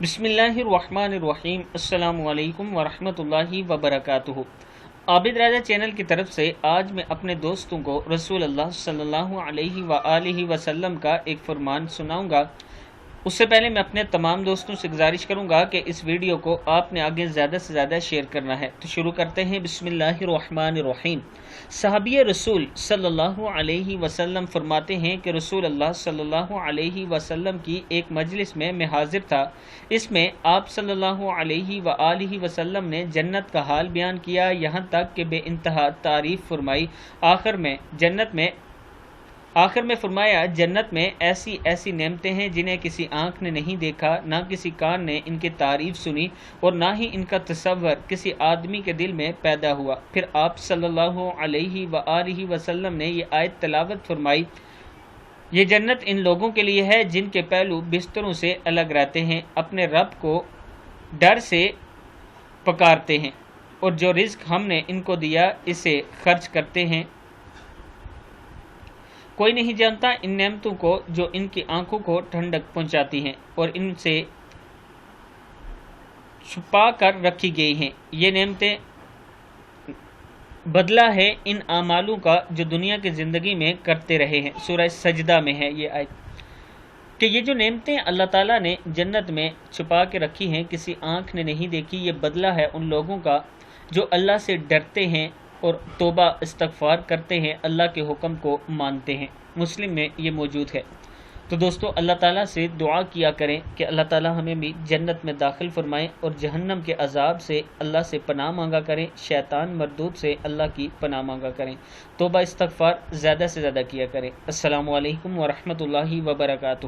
बिस्मिल्लाहिर्रहमानिर्रहीम। अस्सलामु अलैकुम वरहमतुल्लाहि वबरकातुहू। आबिद राजा चैनल की तरफ से आज मैं अपने दोस्तों को रसूल अल्लाह सल्लल्लाहु अलैहि वसल्लम का एक फरमान सुनाऊंगा। उससे पहले मैं अपने तमाम दोस्तों से गुजारिश करूंगा कि इस वीडियो को आपने आगे ज़्यादा से ज़्यादा शेयर करना है। तो शुरू करते हैं। बिस्मिल्लाहिर्रहमानिर्रहीम। सहाबी रसूल सल्लल्लाहु अलैहि वसल्लम फरमाते हैं कि रसूल अल्लाह सल्लल्लाहु अलैहि वसल्लम की एक मजलिस में मैं हाजिर था। इसमें आप सल्लल्लाहु अलैहि वसल्लम ने जन्नत का हाल बयान किया, यहाँ तक कि बेइंतहा तारीफ़ फरमाई। आखिर में फरमाया, जन्नत में ऐसी ऐसी नेमतें हैं जिन्हें किसी आँख ने नहीं देखा, ना किसी कान ने इनकी तारीफ सुनी और ना ही इनका तसव्वुर किसी आदमी के दिल में पैदा हुआ। फिर आप सल्लल्लाहु अलैहि वसल्लम ने ये आयत तिलावत फरमाई, ये जन्नत इन लोगों के लिए है जिनके पहलू बिस्तरों से अलग रहते हैं, अपने रब को डर से पुकारते हैं और जो रिज्क हमने इनको दिया इसे खर्च करते हैं। कोई नहीं जानता इन नेमतों को जो इनकी आंखों को ठंडक पहुंचाती हैं और इनसे छुपा कर रखी गई हैं। ये नेमतें बदला है इन आमालों का जो दुनिया की ज़िंदगी में करते रहे हैं। सूरह सजदा में है ये आयत कि ये जो नेमतें अल्लाह ताला ने जन्नत में छुपा के रखी हैं, किसी आँख ने नहीं देखी। ये बदला है उन लोगों का जो अल्लाह से डरते हैं और तौबा इस्तगफार करते हैं, अल्लाह के हुक्म को मानते हैं। मुस्लिम में ये मौजूद है। तो दोस्तों, अल्लाह ताला से दुआ किया करें कि अल्लाह ताला हमें भी जन्नत में दाखिल फरमाएं और जहन्नम के अजाब से अल्लाह से पनाह मांगा करें, शैतान मरदूद से अल्लाह की पनाह मांगा करें, तौबा इस्तगफार ज़्यादा से ज़्यादा किया करें। अस्सलामु अलैकुम वरहमतुल्लाहि वबरकातुहू।